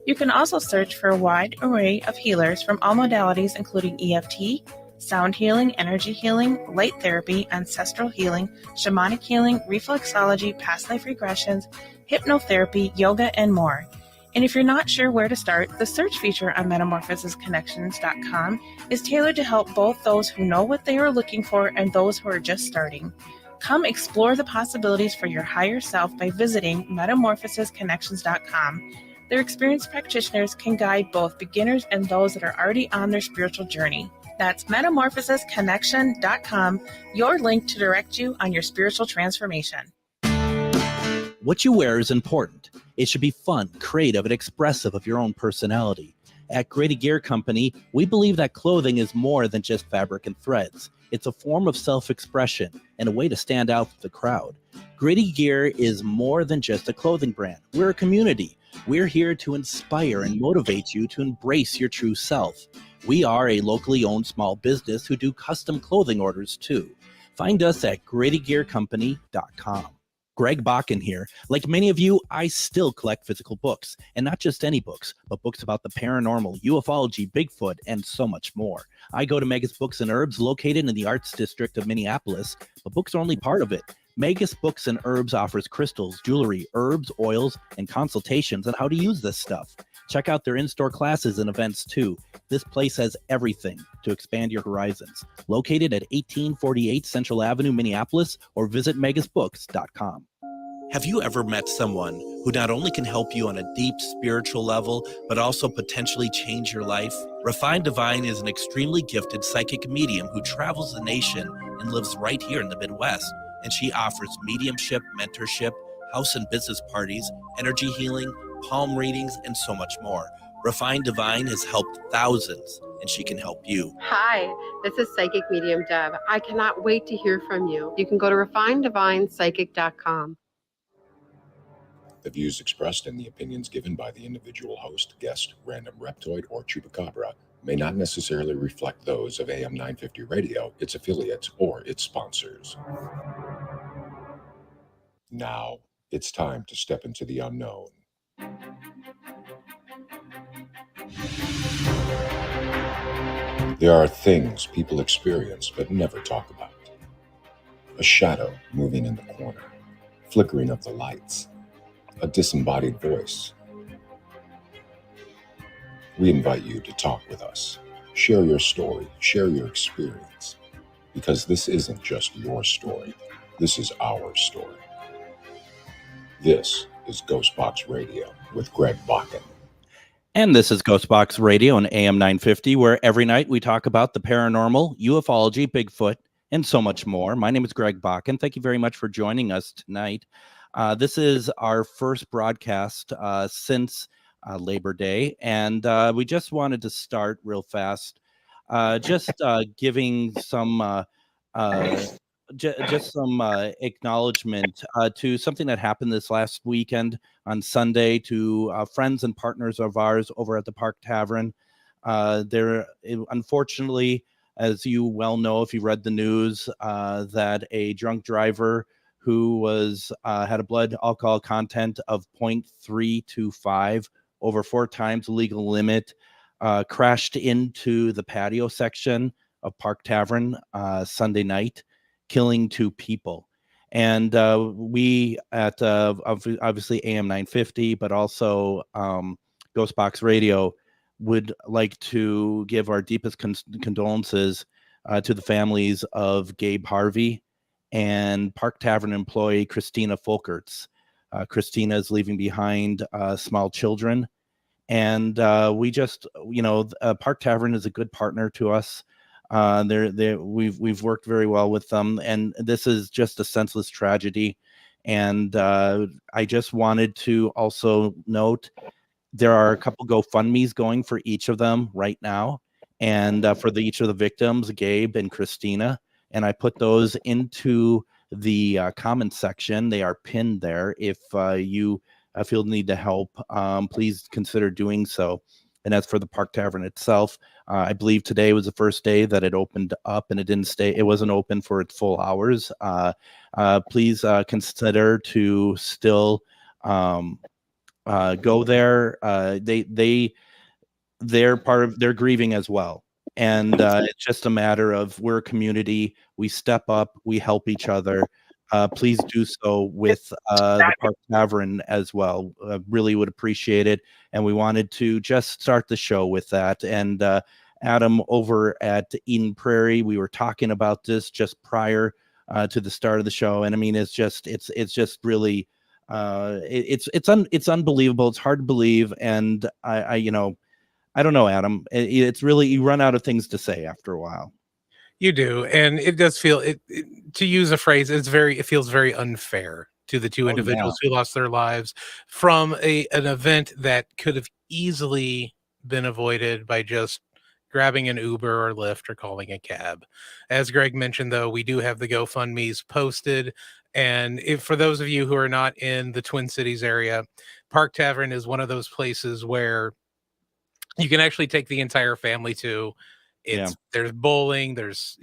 You can also search for a wide array of healers from all modalities, including EFT, sound healing, energy healing, light therapy, ancestral healing, shamanic healing, reflexology, past life regressions, hypnotherapy, yoga, and more. And if you're not sure where to start, the search feature on metamorphosisconnections.com is tailored to help both those who know what they are looking for and those who are just starting. Come explore the possibilities for your higher self by visiting metamorphosisconnections.com. Their experienced practitioners can guide both beginners and those that are already on their spiritual journey. That's metamorphosisconnection.com, your link to direct you on your spiritual transformation. What you wear is important. It should be fun, creative, and expressive of your own personality. At Grady Gear Company, we believe that clothing is more than just fabric and threads. It's a form of self-expression and a way to stand out from the crowd. Grady Gear is more than just a clothing brand. We're a community. We're here to inspire and motivate you to embrace your true self. We are a locally owned small business who do custom clothing orders too. Find us at GradyGearCompany.com. Greg Bakun here. Like many of you, I still collect physical books, and not just any books, but books about the paranormal, ufology, Bigfoot, and so much more. I go to Megas Books and Herbs, located in the Arts District of Minneapolis, but books are only part of it. Megas Books and Herbs offers crystals, jewelry, herbs, oils, and consultations on how to use this stuff. Check out their in-store classes and events too. This place has everything to expand your horizons. Located at 1848 Central Avenue, Minneapolis, or visit megasbooks.com. Have you ever met someone who not only can help you on a deep spiritual level, but also potentially change your life? Refined Divine is an extremely gifted psychic medium who travels the nation and lives right here in the Midwest. And she offers mediumship, mentorship, house and business parties, energy healing, palm readings, and so much more. Refined Divine has helped thousands, and she can help you. Hi, this is Psychic Medium Deb. I cannot wait to hear from you. You can go to refineddivinepsychic.com. The views expressed and the opinions given by the individual host, guest, random reptoid, or chupacabra may not necessarily reflect those of AM 950 Radio, its affiliates, or its sponsors. Now, it's time to step into the unknown. There are things people experience but never talk about. A shadow moving in the corner, flickering of the lights, a disembodied voice. We invite you to talk with us. Share your story, share your experience, because this isn't just your story. This is our story. This is GhostBox Radio with Greg Bakun. And this is GhostBox Radio on AM 950, where every night we talk about the paranormal, ufology, Bigfoot, and so much more. My name is Greg Bakun. Thank you very much for joining us tonight. This is our first broadcast since Labor Day, and we just wanted to start real fast, giving some just some acknowledgement to something that happened this last weekend on Sunday to friends and partners of ours over at the Park Tavern. Unfortunately, as you well know, if you read the news, that a drunk driver who was had a blood alcohol content of 0.325, over 4 times the legal limit, crashed into the patio section of Park Tavern Sunday night, killing 2 people. And we at obviously AM 950, but also GhostBox Radio, would like to give our deepest condolences to the families of Gabe Harvey and Park Tavern employee Christina Folkerts. Christina is leaving behind small children, and we just, Park Tavern is a good partner to us. We've worked very well with them, and this is just a senseless tragedy. And I just wanted to also note there are a couple GoFundMe's going for each of them right now, and for each of the victims, Gabe and Christina. And I put those into the comment section. They are pinned there. If you feel the need to help, please consider doing so. And as for the Park Tavern itself, I believe today was the first day that it opened up, and it wasn't open for its full hours. Please consider to still Go there. They're part of, they're grieving as well. And it's just a matter of, we're a community. We step up, we help each other. Please do so with the Park Tavern as well. Really would appreciate it. And we wanted to just start the show with that. And Adam, over at Eden Prairie, we were talking about this just prior to the start of the show. And I mean, it's just really, it's unbelievable. It's hard to believe. And I don't know, Adam. It's really, you run out of things to say after a while. You do, and it does feel to use a phrase, it feels very unfair to the two individuals who lost their lives from an event that could have easily been avoided by just grabbing an Uber or Lyft or calling a cab. As Greg mentioned, though, we do have the GoFundMe's posted. And for those of you who are not in the Twin Cities area, Park Tavern is one of those places where you can actually take the entire family to. There's bowling, there's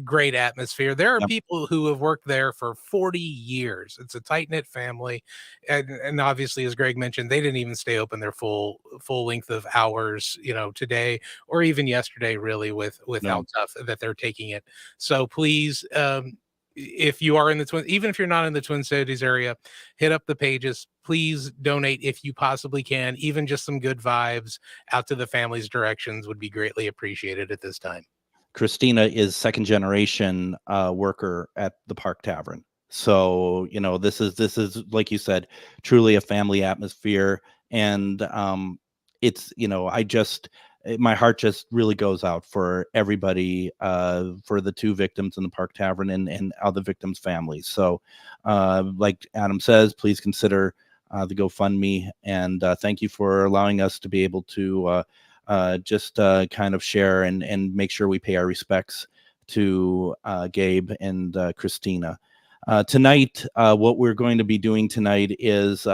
great atmosphere. There are people who have worked there for 40 years. It's a tight-knit family, and obviously, as Greg mentioned, they didn't even stay open their full length of hours today or even yesterday, really, with how tough that they're taking it. So please, if you are in even if you're not in the Twin Cities area, hit up the pages. Please donate if you possibly can. Even just some good vibes out to the family's directions would be greatly appreciated at this time. Christina is second generation worker at the Park Tavern. So, this is like you said, truly a family atmosphere. And it's, my heart just really goes out for everybody, for the two victims in the Park Tavern and other victims' families. So like Adam says, please consider the GoFundMe. And thank you for allowing us to be able to just kind of share and make sure we pay our respects to Gabe and Christina. Tonight, what we're going to be doing tonight is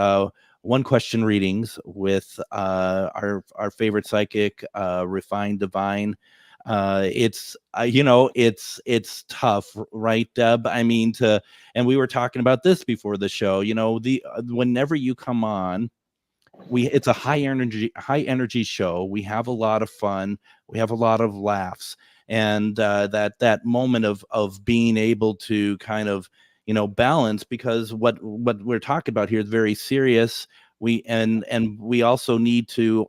one question readings with our favorite psychic, Refined Divine. It's it's tough, right, Deb? I mean, and we were talking about this before the show. Whenever you come on, it's a high energy show. We have a lot of fun. We have a lot of laughs, and that moment of being able to kind of balance, because what we're talking about here is very serious. We also need to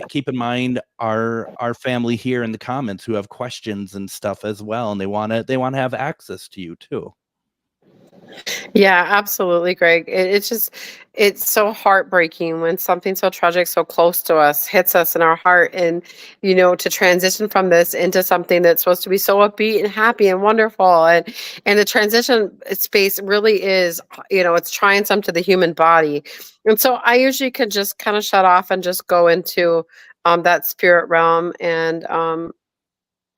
keep in mind our family here in the comments who have questions and stuff as well, and they want to have access to you too. Yeah, absolutely, Greg. It's so heartbreaking when something so tragic, so close to us, hits us in our heart. And, to transition from this into something that's supposed to be so upbeat and happy and wonderful. And the transition space really is, it's trying some to the human body. And so I usually can just kind of shut off and just go into that spirit realm,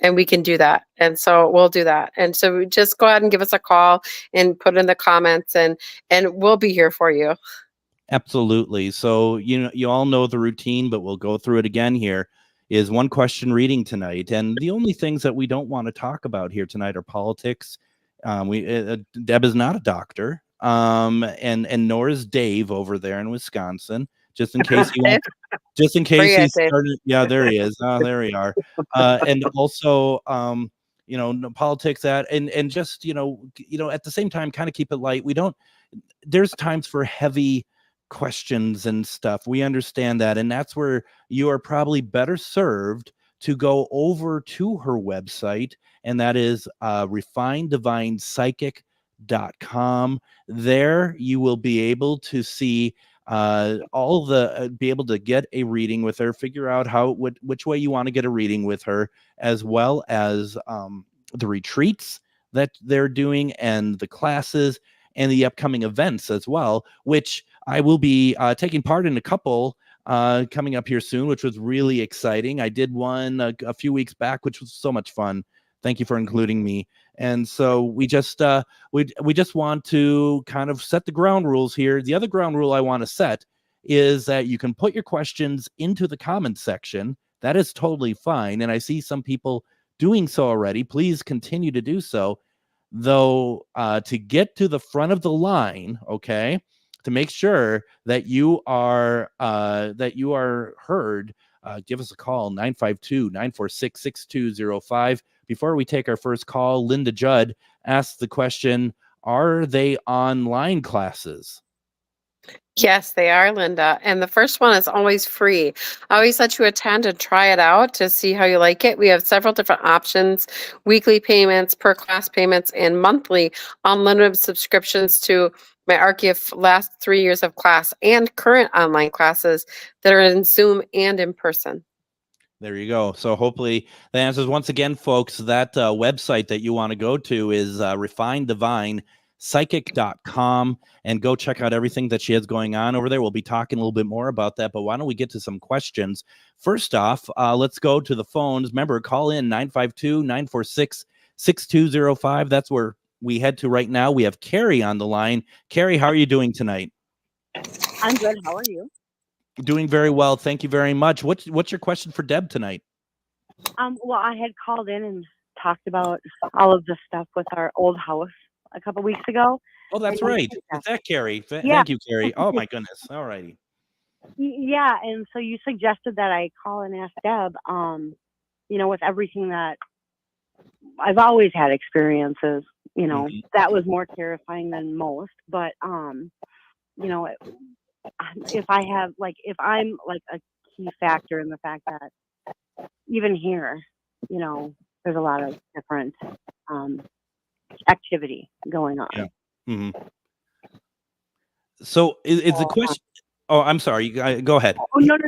and we can do that. And so we'll do that. And so just go ahead and give us a call and put in the comments, and we'll be here for you. Absolutely. So, you all know the routine, but we'll go through it again here. Is one question reading tonight. And the only things that we don't want to talk about here tonight are politics. Deb is not a doctor. And nor is Dave over there in Wisconsin. Just in case he started. Yeah, there he is. Oh, there we are. And also, politics and just, at the same time, kind of keep it light. There's times for heavy questions and stuff. We understand that. And that's where you are probably better served to go over to her website. And that is refineddivinepsychic.com. There you will be able to see be able to get a reading with her, figure out which way you want to get a reading with her, as well as the retreats that they're doing and the classes and the upcoming events as well, which I will be taking part in a couple coming up here soon, which was really exciting. I did one a few weeks back, which was so much fun. Thank you for including me. And so we just want to kind of set the ground rules here. The other ground rule I want to set is that you can put your questions into the comments section. That is totally fine. And I see some people doing so already. Please continue to do so. Though, to get to the front of the line, okay, to make sure that you are heard, give us a call, 952-946-6205. Before we take our first call, Linda Judd asked the question, are they online classes? Yes, they are, Linda. And the first one is always free. I always let you attend and try it out to see how you like it. We have several different options, weekly payments, per class payments, and monthly unlimited subscriptions to my Archie last 3 years of class and current online classes that are in Zoom and in person. There you go. So hopefully that answers. Once again, folks, that website that you want to go to is refinedivinepsychic.com, and go check out everything that she has going on over there. We'll be talking a little bit more about that, but why don't we get to some questions? First off, let's go to the phones. Remember, call in 952-946-6205. That's where we head to right now. We have Carrie on the line. Carrie, how are you doing tonight? I'm good. How are you? Doing very well. Thank you very much. What's your question for Deb tonight? Well, I had called in and talked about all of the stuff with our old house a couple weeks ago. Oh, that's right. Is that Carrie? Yeah. Thank you, Carrie. Oh my goodness. All righty. Yeah, and so you suggested that I call and ask Deb, with everything that I've always had experiences, that was more terrifying than most, but if I'm like a key factor in the fact that even here, there's a lot of different activity going on. Yeah. Mm-hmm. So is the question? Oh, I'm sorry. Go ahead. Oh, no. I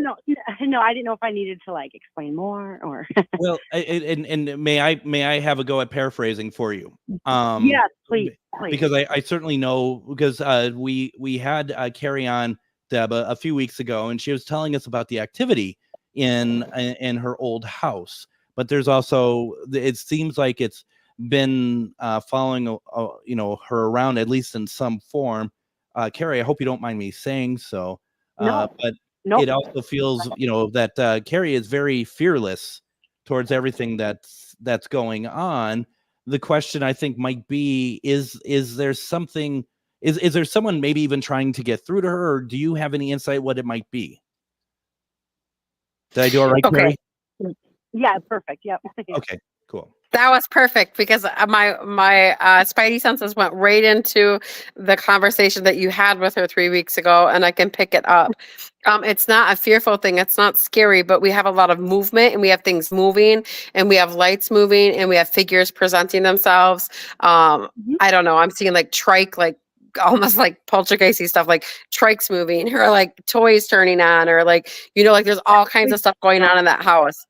didn't know if I needed to explain more or. Well, and may I have a go at paraphrasing for you? Yes, please. Because I certainly know, because we had Carrie on, Deb, a few weeks ago, and she was telling us about the activity in her old house. But there's also, it seems like it's been following her around, at least in some form. Carrie, I hope you don't mind me saying so. No. But Nope. it also feels, that Carrie is very fearless towards everything that's going on. The question, I think, might be, is there something, is there someone maybe even trying to get through to her, or do you have any insight what it might be? Did I do all right, Okay. Carrie? Yeah, perfect. Yep. Okay, cool. That was perfect, because my spidey senses went right into the conversation that you had with her 3 weeks ago, and I can pick it up. It's not a fearful thing. It's not scary, but we have a lot of movement, and we have things moving, and we have lights moving, and we have figures presenting themselves. I don't know. I'm seeing trike, almost like poltergeisty stuff, like trikes moving, or like toys turning on, or there's all kinds of stuff going on in that house.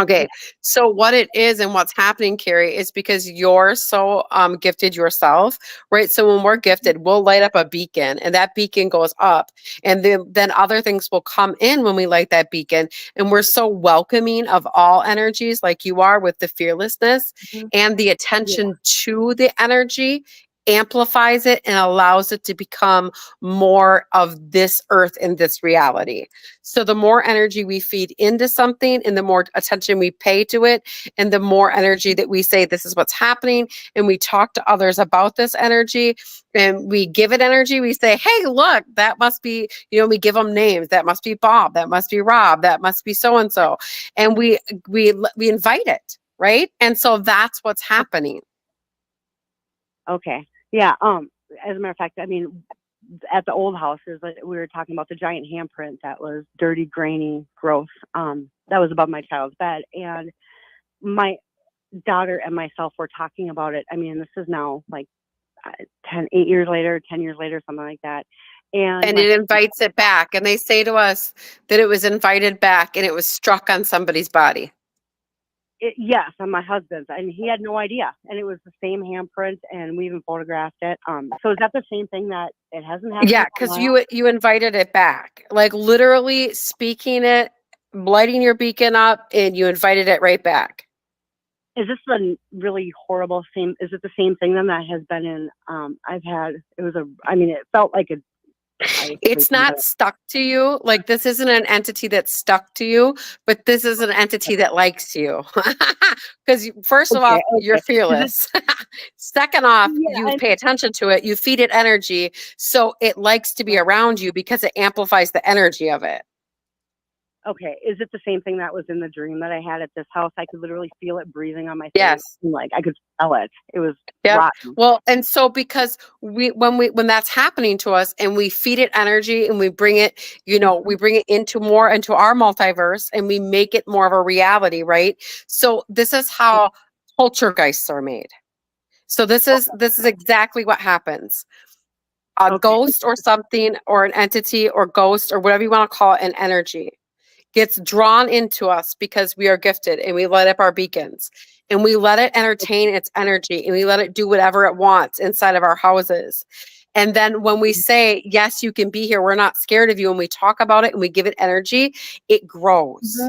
Okay, so what it is and what's happening, Carrie, is because you're so gifted yourself, right? So when we're gifted, we'll light up a beacon, and that beacon goes up, and then other things will come in when we light that beacon, and we're so welcoming of all energies, like you are, with the fearlessness and the attention to the energy amplifies it and allows it to become more of this earth and this reality. So the more energy we feed into something, and the more attention we pay to it, and the more energy that we say, this is what's happening, and we talk to others about this energy, and we give it energy, we say, hey, look, that must be, we give them names, that must be Bob, that must be Rob, that must be so and so, and we invite it, right? And so that's what's happening. Okay. Yeah. As a matter of fact, I mean, at the old houses, we were talking about the giant handprint that was dirty, grainy, gross. That was above my child's bed, and my daughter and myself were talking about it. I mean, this is now 10 years later, something like that. And it invites it back. And they say to us that it was invited back, and it was struck on somebody's body. Yes, on my husband's, and he had no idea, and it was the same handprint, and we even photographed it. So is that the same thing that it hasn't happened? Yeah, because you invited it back, like literally speaking it, lighting your beacon up, and you invited it right back. Is this a really horrible same? Is it the same thing then that has been in? It felt like a It's not stuck to you. Like, this isn't an entity that's stuck to you, but this is an entity that likes you. Because first of all, you're fearless. Second off, you pay attention to it, you feed it energy, so it likes to be around you because it amplifies the energy of it. Okay, is it the same thing that was in the dream that I had at this house? I could literally feel it breathing on my face. Yes. Like I could smell it. It was Yeah. rotten. Well, and so because when that's happening to us and we feed it energy and we bring it, we bring it into our multiverse and we make it more of a reality, right? So this is how poltergeists are made. So this is exactly what happens. A ghost or something or an entity or ghost or whatever you want to call it, an energy gets drawn into us because we are gifted and we light up our beacons and we let it entertain its energy and we let it do whatever it wants inside of our houses. And then when we say, yes, you can be here, we're not scared of you, and we talk about it and we give it energy, it grows.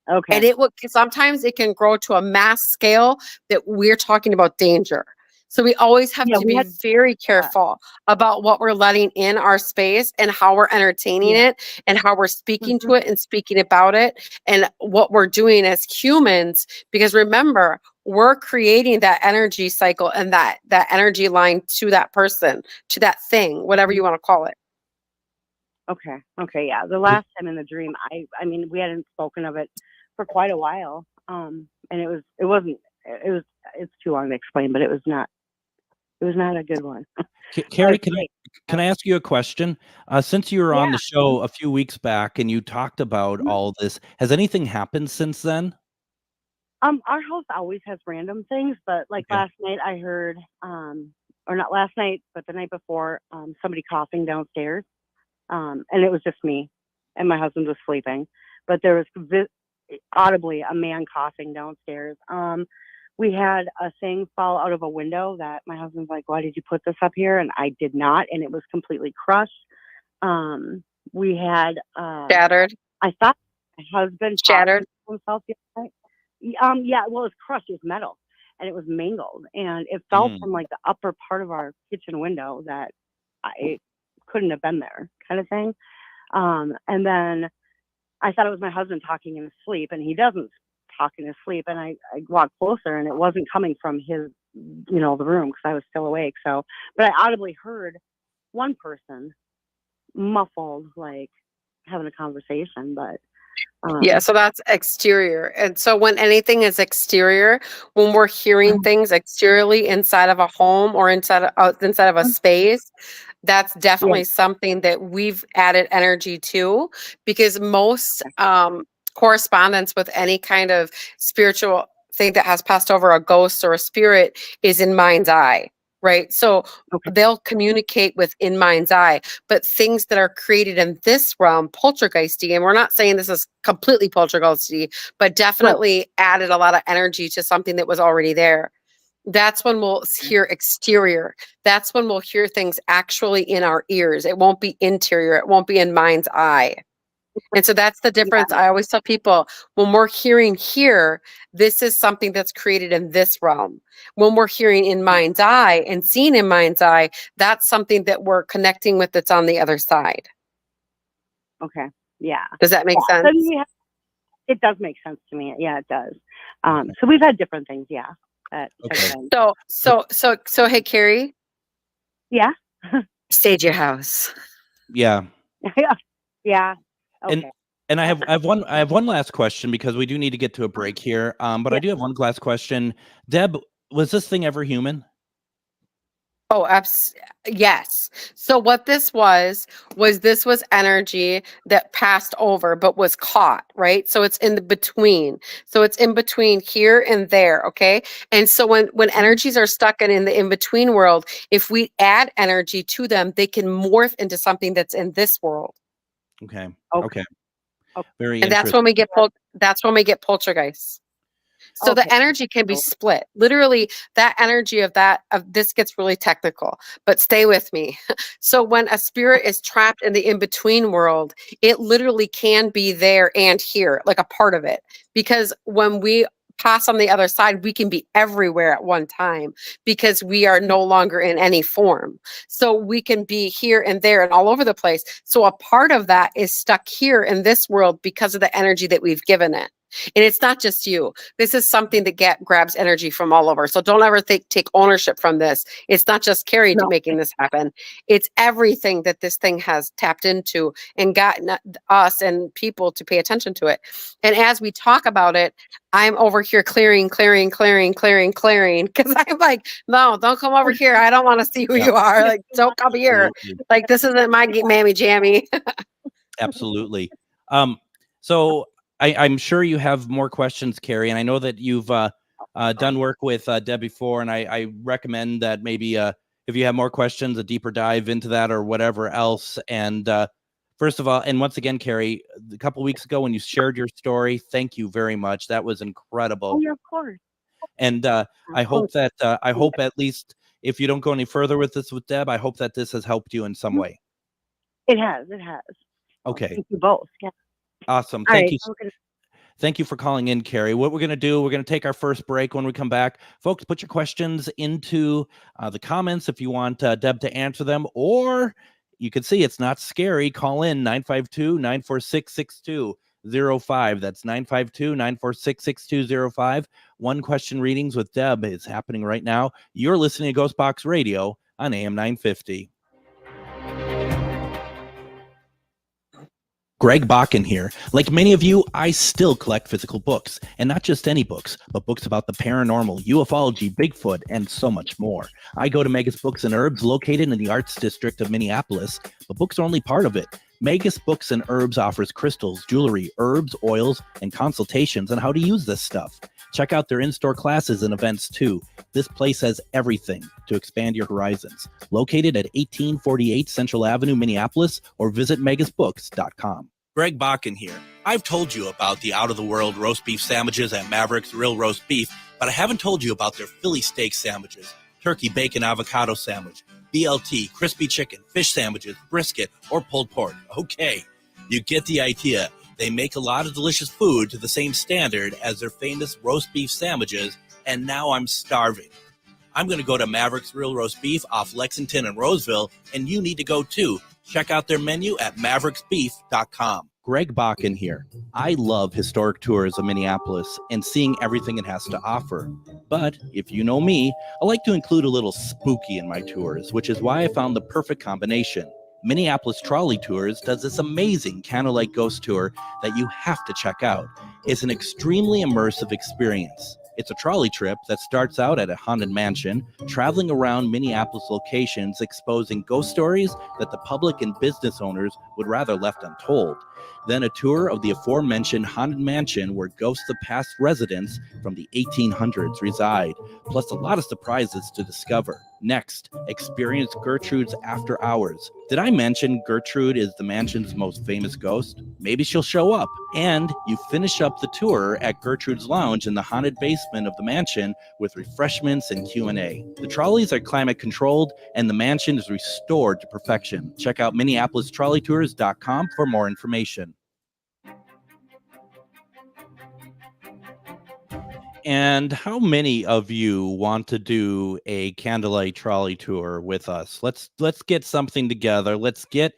Okay. And sometimes it can grow to a mass scale that we're talking about danger. So we always have to be very careful about what we're letting in our space and how we're entertaining it and how we're speaking to it and speaking about it and what we're doing as humans. Because remember, we're creating that energy cycle and that energy line to that person, to that thing, whatever you want to call it. Okay. Yeah. The last time in the dream, I mean, we hadn't spoken of it for quite a while. And it's too long to explain, but it was not a good one. Carrie, can I ask you a question? Since you were on the show a few weeks back and you talked about all this, has anything happened since then? Our house always has random things, but like last night I heard, or not last night, but the night before, somebody coughing downstairs. And it was just me and my husband was sleeping, but there was audibly a man coughing downstairs. We had a thing fall out of a window that my husband's like, why did you put this up here? And I did not. And it was completely crushed. We had, shattered. I thought my husband shattered himself the other night. Yeah, well, it was crushed. It was metal and it was mangled and it fell from like the upper part of our kitchen window that I couldn't have been there, kind of thing. And then I thought it was my husband talking in his sleep, and he doesn't talk in his sleep. And I walked closer, and it wasn't coming from his, the room because I was still awake. So, but I audibly heard one person muffled, like having a conversation. But so that's exterior. And so when anything is exterior, when we're hearing things exteriorly inside of a home or inside of a space, that's definitely something that we've added energy to, because most correspondence with any kind of spiritual thing that has passed over, a ghost or a spirit, is in mind's eye. Right. So they'll communicate with in mind's eye, but things that are created in this realm, poltergeisty, and we're not saying this is completely poltergeisty, but definitely added a lot of energy to something that was already there. That's when we'll hear exterior. That's when we'll hear things actually in our ears. It won't be interior. It won't be in mind's eye. And so that's the difference. I always tell people, when we're hearing here, this is something that's created in this realm. When we're hearing in mind's eye and seeing in mind's eye, that's something that we're connecting with that's on the other side. Okay. Yeah. Does that make sense? It does make sense to me. Yeah, it does. So we've had different things. Yeah. So hey, Carrie. Yeah. Stage your house. Yeah. Yeah. Okay. And I have one last question, because we do need to get to a break here. But I do have one last question. Deb, was this thing ever human? Oh, yes. So what this was energy that passed over, but was caught, right? So it's in the between. So it's in between here and there, okay? And so when energies are stuck in the in-between world, if we add energy to them, they can morph into something that's in this world. Okay. And Very interesting. that's when we get poltergeists. So the energy can be split. Literally, that energy of this gets really technical, but stay with me. So when a spirit is trapped in the in-between world, it literally can be there and here, like a part of it. Because when we pass on the other side, we can be everywhere at one time because we are no longer in any form. So we can be here and there and all over the place. So a part of that is stuck here in this world because of the energy that we've given it. And it's not just you. This is something that grabs energy from all over. So don't ever take ownership from this. It's not just Carrie making this happen. It's everything that this thing has tapped into and gotten us and people to pay attention to it. And as we talk about it, I'm over here clearing, because I'm like, no, don't come over here. I don't want to see who you are. Like, don't come here. Like, this isn't my mammy jammy. Absolutely. So I'm sure you have more questions, Carrie, and I know that you've done work with Deb before, and I recommend that maybe if you have more questions, a deeper dive into that or whatever else. And first of all, and once again, Carrie, a couple weeks ago when you shared your story, thank you very much. That was incredible. Oh, yeah, of course. And I hope that at least if you don't go any further with this with Deb, I hope that this has helped you in some way. It has. Okay. Thank you both. Yeah. Awesome. Thank you for calling in, Carrie. What we're going to do, we're going to take our first break. When we come back, folks, put your questions into the comments if you want Deb to answer them, or you can see it's not scary. Call in 952-946-6205. That's 952-946-6205. One question readings with Deb is happening right now. You're listening to GhostBox Radio on AM 950. Greg Bakun here. Like many of you, I still collect physical books, and not just any books, but books about the paranormal, ufology, Bigfoot, and so much more. I go to Megas Books and Herbs, located in the Arts District of Minneapolis, but books are only part of it. Megas Books and Herbs offers crystals, jewelry, herbs, oils, and consultations on how to use this stuff. Check out their in-store classes and events too. This place has everything to expand your horizons. Located at 1848 Central Avenue, Minneapolis, or visit megasbooks.com. Greg Bakun here. I've told you about the out-of-the-world roast beef sandwiches at Maverick's Real Roast Beef, but I haven't told you about their Philly steak sandwiches, turkey bacon avocado sandwich, BLT, crispy chicken, fish sandwiches, brisket, or pulled pork. Okay, you get the idea. They make a lot of delicious food to the same standard as their famous roast beef sandwiches, and now I'm starving. I'm going to go to Maverick's Real Roast Beef off Lexington and Roseville, and you need to go too. Check out their menu at mavericksbeef.com. Greg Bakun here. I love historic tours of Minneapolis and seeing everything it has to offer. But if you know me, I like to include a little spooky in my tours, which is why I found the perfect combination. Minneapolis Trolley Tours does this amazing candlelight ghost tour that you have to check out. It's an extremely immersive experience. It's a trolley trip that starts out at a haunted mansion, traveling around Minneapolis locations, exposing ghost stories that the public and business owners would rather left untold. Then a tour of the aforementioned haunted mansion where ghosts of past residents from the 1800s reside, plus a lot of surprises to discover. Next, experience Gertrude's After Hours. Did I mention Gertrude is the mansion's most famous ghost? Maybe she'll show up. And you finish up the tour at Gertrude's Lounge in the haunted basement of the mansion with refreshments and Q&A. The trolleys are climate controlled and the mansion is restored to perfection. Check out MinneapolisTrolleyTours.com for more information. And how many of you want to do a candlelight trolley tour with us? Let's get something together. Let's get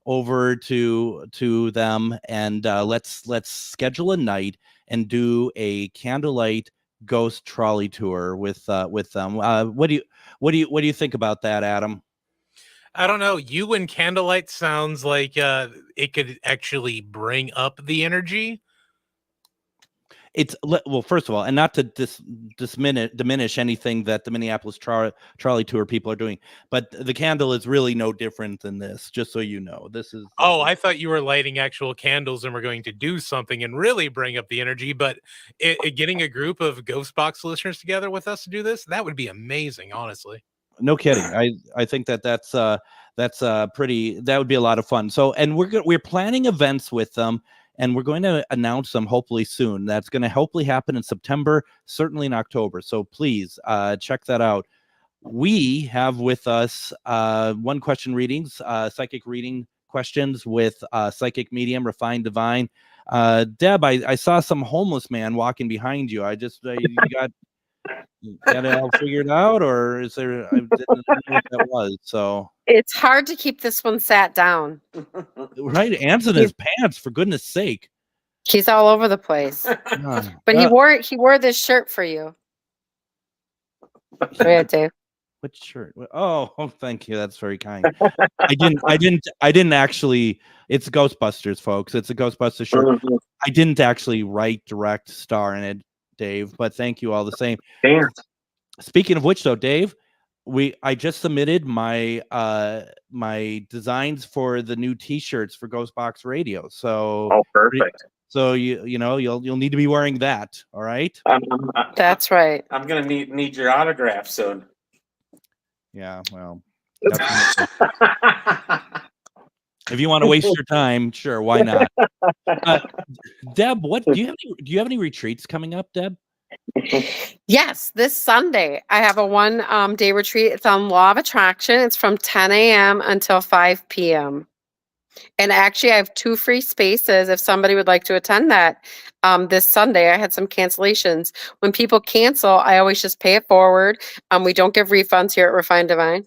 over to them and let's schedule a night and do a candlelight ghost trolley tour with them. What do you think about that, Adam? I don't know. You and candlelight sounds like it could actually bring up the energy. It's well, first of all, and not to diminish anything that the Minneapolis trolley tour people are doing, but the candle is really no different than this. Just so you know, this is. Oh, I thought you were lighting actual candles and we're going to do something and really bring up the energy. But getting a group of GhostBox listeners together with us to do this, that would be amazing. Honestly, no kidding. I think that's pretty. That would be a lot of fun. So, and we're planning events with them. And we're going to announce them hopefully soon. That's going to hopefully happen in September, certainly in October. So please check that out. We have with us one question readings, psychic reading questions with psychic medium, refined divine. Deb, I saw some homeless man walking behind you. You got it all figured out, or is there? I didn't know what that was. So It's hard to keep this one sat down. right, Am's in his pants, for goodness sake. He's all over the place. But he wore this shirt for you. Go ahead, Dave. What shirt? Oh, thank you. That's very kind. I didn't actually. It's Ghostbusters, folks. It's a Ghostbusters shirt. I didn't actually write direct star in it, Dave, but thank you all the same. Damn. Speaking of which, though, Dave, I just submitted my my designs for the new T-shirts for GhostBox Radio. So perfect. So you'll need to be wearing that. All right. That's right. I'm gonna need your autograph soon. Yeah. Well. If you want to waste your time, sure, why not? Deb, do you have any retreats coming up, Deb? Yes, this Sunday I have a day retreat. It's on Law of Attraction. It's from 10 a.m. until 5 p.m. And actually, I have 2 free spaces if somebody would like to attend that. This Sunday, I had some cancellations. When people cancel, I always just pay it forward. We don't give refunds here at Refined Divine.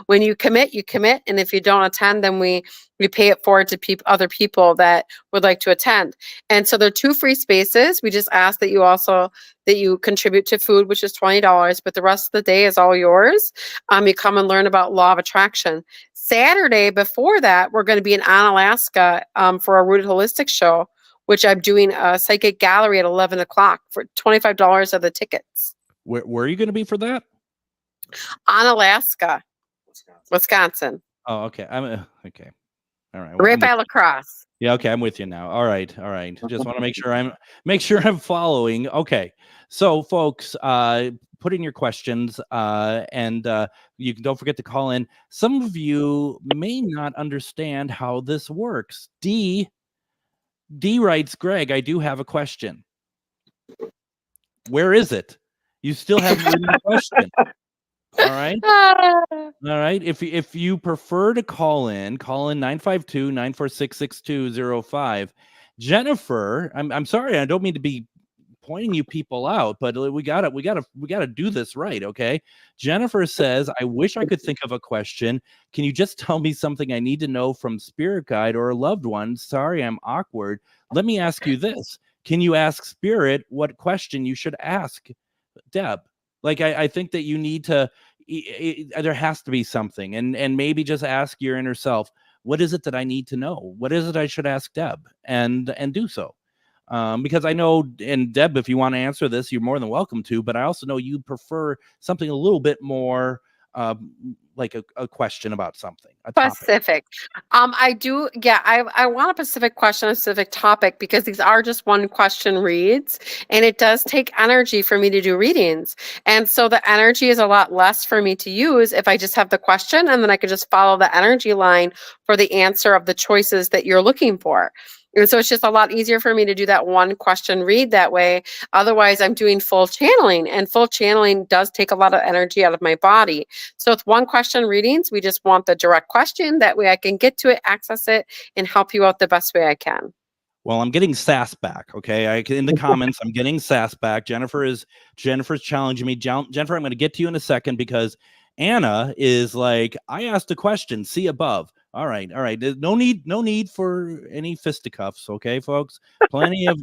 When you commit, you commit. And if you don't attend, then we pay it forward to other people that would like to attend. And so there are 2 free spaces. We just ask that you contribute to food, which is $20, but the rest of the day is all yours. You come and learn about Law of Attraction. Saturday before that, we're going to be in Alaska for a Rooted Holistic show, which I'm doing a psychic gallery at 11 o'clock for $25 of the tickets. Where are you going to be for that? Alaska, Wisconsin. Oh, okay. Okay. All right. Right by La Crosse. Yeah. Okay. I'm with you now. All right. Just want to make sure I'm following. Okay. So, folks, put in your questions, and you can don't forget to call in. Some of you may not understand how this works. D writes, Greg, I do have a question. Where is it? You still haven't written the question. All right. All right. If you prefer to call in 952-946-6205. Jennifer, I'm sorry, I don't mean to be pointing you people out, but we gotta do this right. Okay. Jennifer says, I wish I could think of a question. Can you just tell me something I need to know from spirit guide or a loved one? Sorry, I'm awkward. Let me ask you this. Can you ask spirit what question you should ask Deb? Like, I think that you need to, there has to be something, and maybe just ask your inner self, what is it that I need to know? What is it I should ask Deb? And do so. Because I know, and Deb, if you want to answer this, you're more than welcome to, but I also know you prefer something a little bit more like a question about something. Specific. I do. Yeah, I want a specific question, a specific topic, because these are just one question reads, and it does take energy for me to do readings. And so the energy is a lot less for me to use if I just have the question, and then I could just follow the energy line for the answer of the choices that you're looking for. And so it's just a lot easier for me to do that one question read that way. Otherwise, I'm doing full channeling, and full channeling does take a lot of energy out of my body. So with one question readings, we just want the direct question. That way I can get to it, access it, and help you out the best way I can. Well, I'm getting sass back. Okay. In the comments, I'm getting sass back. Jennifer's challenging me. Jennifer, I'm going to get to you in a second, because Anna is like, I asked a question, see above. All right. No need for any fisticuffs. Okay, folks. Plenty of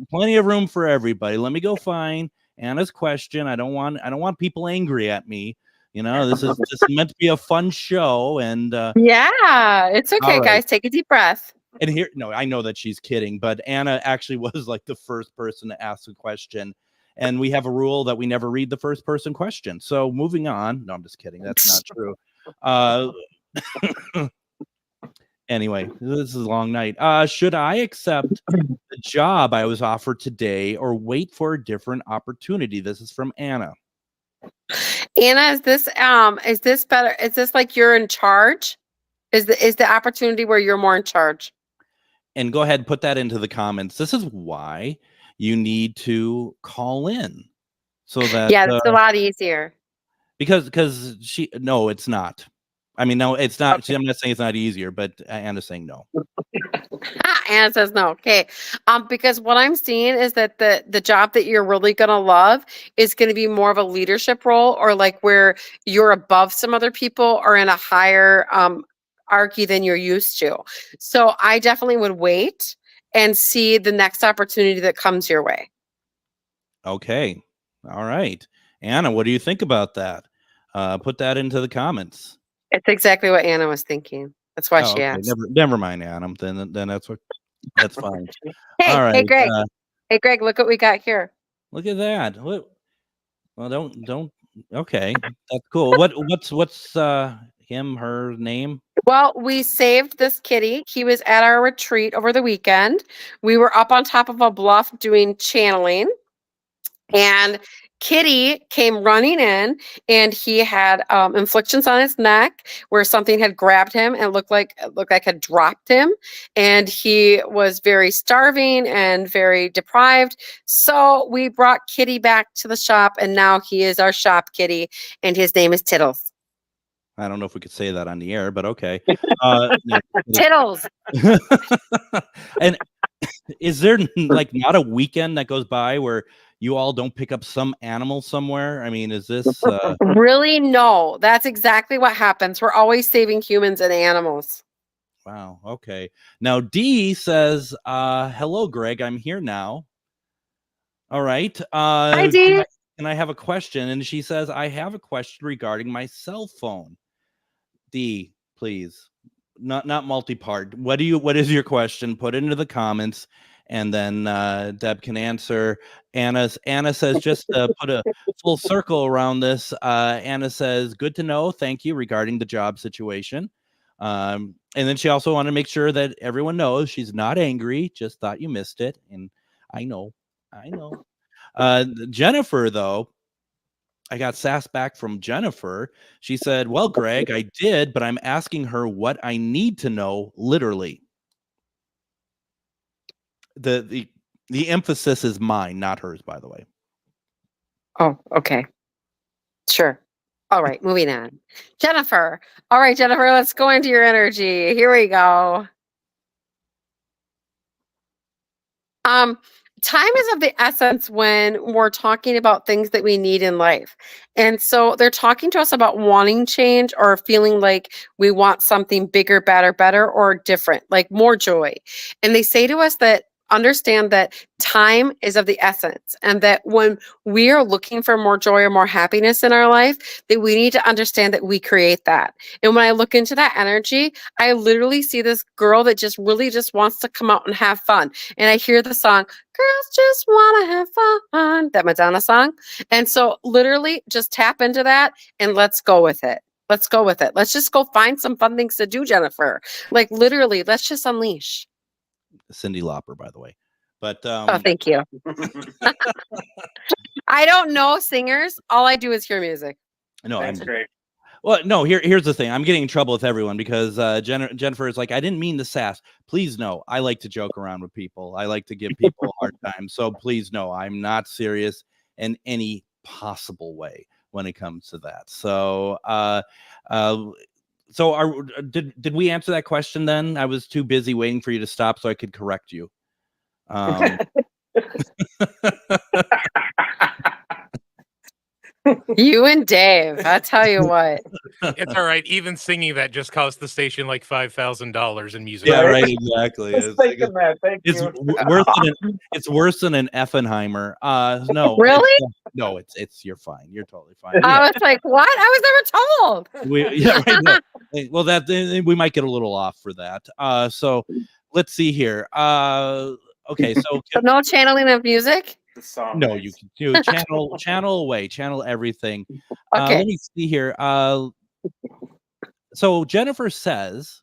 room for everybody. Let me go find Anna's question. I don't want people angry at me. This is meant to be a fun show. And yeah, it's okay, guys. Take a deep breath. And here, no, I know that she's kidding, but Anna actually was like the first person to ask a question. And we have a rule that we never read the first person question. So moving on. No, I'm just kidding. That's not true. Anyway, this is a long night. Should I accept the job I was offered today or wait for a different opportunity? This is from Anna. Anna, is this better? Is this like you're in charge? Is the opportunity where you're more in charge? And go ahead and put that into the comments. This is why you need to call in, so that it's a lot easier. Because no, it's not. I mean, no, it's not. I'm not saying it's not easier, but Anna's saying no. Anna says no. Okay. Because what I'm seeing is that the job that you're really gonna love is gonna be more of a leadership role, or like where you're above some other people or in a higher archy than you're used to. So I definitely would wait and see the next opportunity that comes your way. Okay. All right. Anna, what do you think about that? Put that into the comments. It's exactly what Anna was thinking. That's why she okay. asked. Never mind, Anna. Then that's fine. Hey, All right. hey, Greg. Hey, Greg, look what we got here. Look at that. What? Well, don't. Okay, that's cool. What's him, her name? Well, we saved this kitty. He was at our retreat over the weekend. We were up on top of a bluff doing channeling, and Kitty came running in, and he had inflictions on his neck where something had grabbed him and looked like had dropped him, and he was very starving and very deprived. So we brought Kitty back to the shop, and now he is our shop kitty, and his name is Tittles. I don't know if we could say that on the air, but okay. Tittles. And is there like not a weekend that goes by where you all don't pick up some animal somewhere? I mean, is this really? No, that's exactly what happens. We're always saving humans and animals. Wow. Okay. Now D says, hello, Greg. I'm here now. All right. Hi, D. And I have a question. And she says, I have a question regarding my cell phone. D, please. Not multi-part. What is your question? Put it into the comments, and then Deb can answer. Anna says, just put a full circle around this. Anna says, good to know. Thank you regarding the job situation. And then she also wanted to make sure that everyone knows she's not angry. Just thought you missed it. And I know. Jennifer, though, I got sass back from Jennifer. She said, well, Greg, I did, but I'm asking her what I need to know, literally. The emphasis is mine, not hers, by the way. Oh, okay. Sure. All right, moving on. Jennifer. All right, Jennifer, let's go into your energy. Here we go. Time is of the essence when we're talking about things that we need in life. And so they're talking to us about wanting change or feeling like we want something bigger, better, or different, like more joy. And they say to us that understand that time is of the essence, and that when we are looking for more joy or more happiness in our life, that we need to understand that we create that. And when I look into that energy, I literally see this girl that just really just wants to come out and have fun. And I hear the song, girls just want to have fun, that Madonna song. And so literally just tap into that and let's go with it. Let's go with it. Let's just go find some fun things to do, Jennifer. Like literally, let's just unleash. Cyndi Lauper, by the way. But oh, thank you. I don't know singers. All I do is hear music. No, That's great. Well, no, here's the thing. I'm getting in trouble with everyone because Jennifer is like, I didn't mean the sass. Please know, I like to joke around with people. I like to give people a hard time. So please know, I'm not serious in any possible way when it comes to that. So did we answer that question then? I was too busy waiting for you to stop so I could correct you. You and Dave, I tell you what. It's all right. Even singing that just cost the station like $5,000 in music. Yeah, right. Exactly. It's worse than an Effenheimer. No, really? No, it's you're fine. You're totally fine. I was like, what? I was never told. Right. No. Well, that we might get a little off for that. So let's see here. Okay, so no channeling of music. No, you can do channel away, channel everything. Okay. Let me see here. So Jennifer says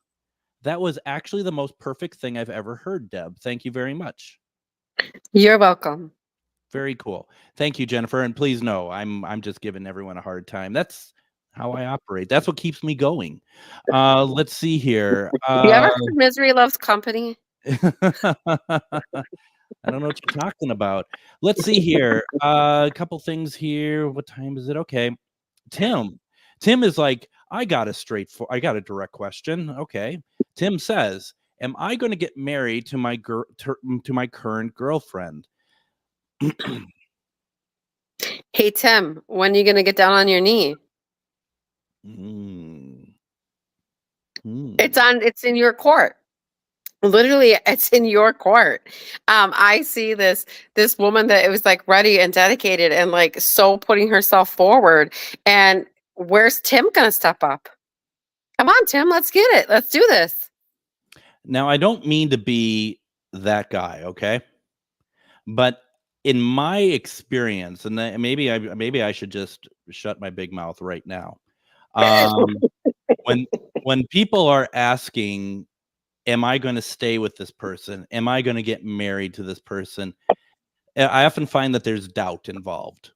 that was actually the most perfect thing I've ever heard, Deb. Thank you very much. You're welcome. Very cool. Thank you, Jennifer. And please know, I'm just giving everyone a hard time. That's how I operate. That's what keeps me going. Let's see here. You ever heard Misery Loves Company? I don't know what you're talking about. Let's see here. A couple things here. What time is it? Okay. Tim is like, I got a direct question. Okay. Tim says, am I going to get married to my current girlfriend? Hey, Tim, when are you going to get down on your knee? It's in your court. Literally, it's in your court. I see this woman that it was like ready and dedicated and like so putting herself forward. And where's Tim going to step up? Come on, Tim, let's get it. Let's do this. Now, I don't mean to be that guy, okay? But in my experience, and maybe I should just shut my big mouth right now. When people are asking, am I going to stay with this person? Am I going to get married to this person? I often find that there's doubt involved.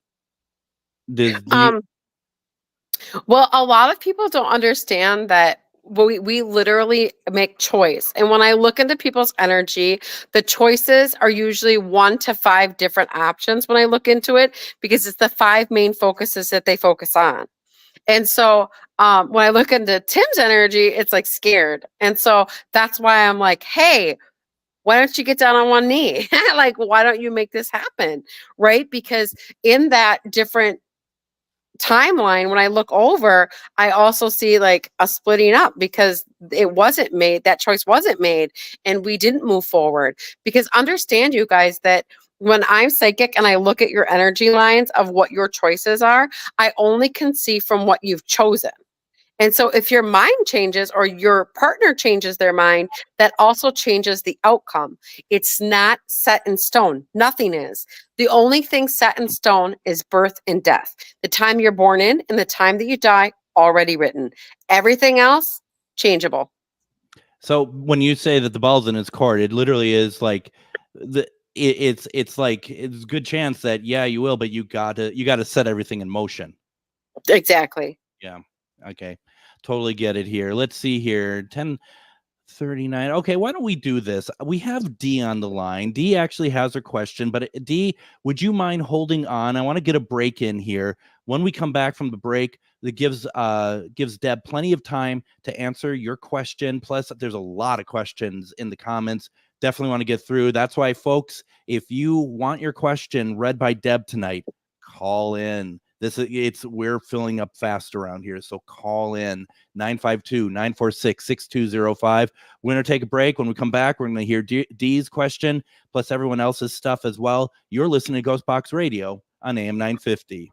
Well, a lot of people don't understand that we literally make choice. And when I look into people's energy, the choices are usually 1 to 5 different options when I look into it, because it's the 5 main focuses that they focus on. And so when I look into Tim's energy, it's like scared. And so that's why I'm like, hey, why don't you get down on one knee? Like, why don't you make this happen? Right? Because in that different timeline, when I look over, I also see like a splitting up, because that choice wasn't made, and we didn't move forward. Because understand, you guys, that when I'm psychic and I look at your energy lines of what your choices are, I only can see from what you've chosen. And so if your mind changes or your partner changes their mind, that also changes the outcome. It's not set in stone. Nothing is. The only thing set in stone is birth and death. The time you're born in and the time that you die, already written. Everything else, changeable. So when you say that the ball's in his court, it literally is like it's like it's a good chance that you will, but you gotta set everything in motion. Exactly. Yeah. Okay. Totally get it here. Let's see here. 10:39. Okay, why don't we do this? We have Dee on the line. Dee actually has her question, but Dee, would you mind holding on? I want to get a break in here. When we come back from the break, that gives Deb plenty of time to answer your question. Plus, there's a lot of questions in the comments. Definitely want to get through. That's why, folks, if you want your question read by Deb tonight, call in. We're filling up fast around here, so call in 952-946-6205. We're going to take a break. When we come back, we're going to hear Dee's question plus everyone else's stuff as well. You're listening to GhostBox Radio on AM 950.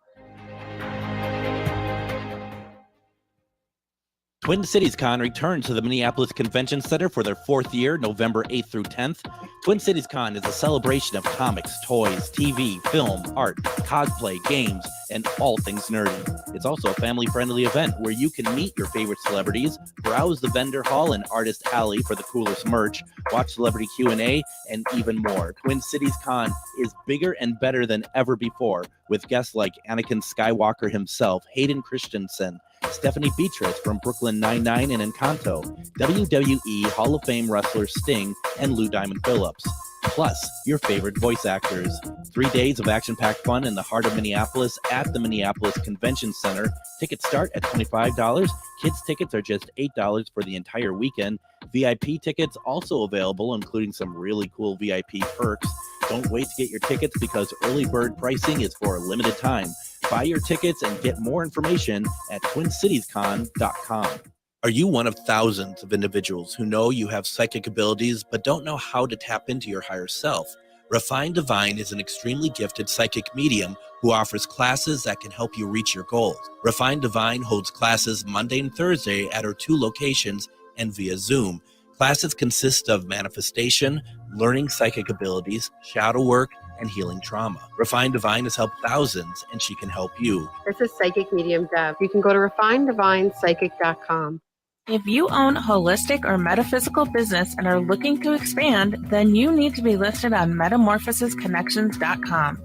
Twin Cities Con returns to the Minneapolis Convention Center for their 4th year, November 8th through 10th. Twin Cities Con is a celebration of comics, toys, TV, film, art, cosplay, games, and all things nerdy. It's also a family-friendly event where you can meet your favorite celebrities, browse the vendor hall and artist alley for the coolest merch, watch celebrity Q&A, and even more. Twin Cities Con is bigger and better than ever before, with guests like Anakin Skywalker himself, Hayden Christensen, Stephanie Beatrice from Brooklyn Nine-Nine and Encanto, WWE Hall of Fame wrestler Sting, and Lou Diamond Phillips. Plus, your favorite voice actors. 3 days of action-packed fun in the heart of Minneapolis at the Minneapolis Convention Center. Tickets start at $25. Kids tickets are just $8 for the entire weekend. VIP tickets also available, including some really cool VIP perks. Don't wait to get your tickets because early bird pricing is for a limited time. Buy your tickets and get more information at TwinCitiesCon.com. Are you one of thousands of individuals who know you have psychic abilities but don't know how to tap into your higher self? Refined Divine is an extremely gifted psychic medium who offers classes that can help you reach your goals. Refined Divine holds classes Monday and Thursday at her 2 locations and via Zoom. Classes consist of manifestation, learning psychic abilities, shadow work, and healing trauma. Refined Divine has helped thousands, and she can help you. This is Psychic Medium Deb. You can go to refinedivinepsychic.com. If you own a holistic or metaphysical business and are looking to expand, then you need to be listed on metamorphosisconnections.com.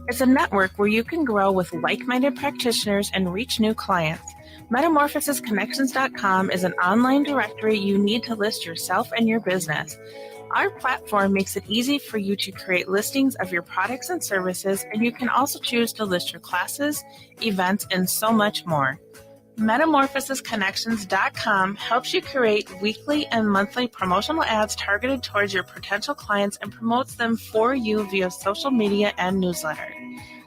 It's a network where you can grow with like-minded practitioners and reach new clients. Metamorphosisconnections.com is an online directory you need to list yourself and your business. Our platform makes it easy for you to create listings of your products and services, and you can also choose to list your classes, events, and so much more. MetamorphosisConnections.com helps you create weekly and monthly promotional ads targeted towards your potential clients and promotes them for you via social media and newsletter.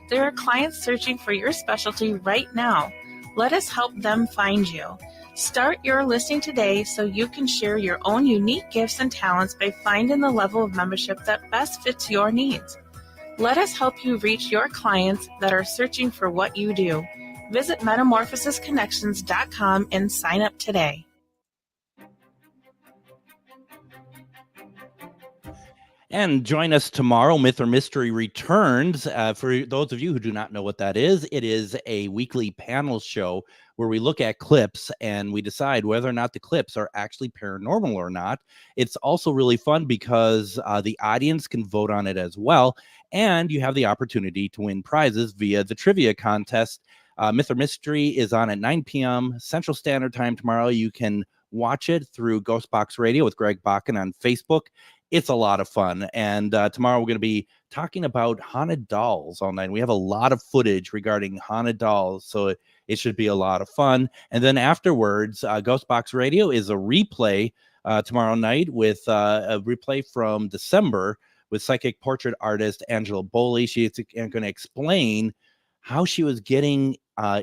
There are clients searching for your specialty right now. Let us help them find you. Start your listing today so you can share your own unique gifts and talents by finding the level of membership that best fits your needs. Let us help you reach your clients that are searching for what you do. Visit MetamorphosisConnections.com and sign up today. And join us tomorrow. Myth or Mystery returns. For those of you who do not know what that is, it is a weekly panel show where we look at clips and we decide whether or not the clips are actually paranormal or not. It's also really fun because the audience can vote on it as well. And you have the opportunity to win prizes via the trivia contest. Myth or Mystery is on at 9 p.m. Central Standard Time tomorrow. You can watch it through GhostBox Radio with Greg Bakun on Facebook. It's a lot of fun. And tomorrow we're going to be talking about haunted dolls all night. We have a lot of footage regarding haunted dolls, so it should be a lot of fun. And then afterwards, GhostBox Radio is a replay tomorrow night with a replay from December with psychic portrait artist Angela Boley. She is going to explain how she was getting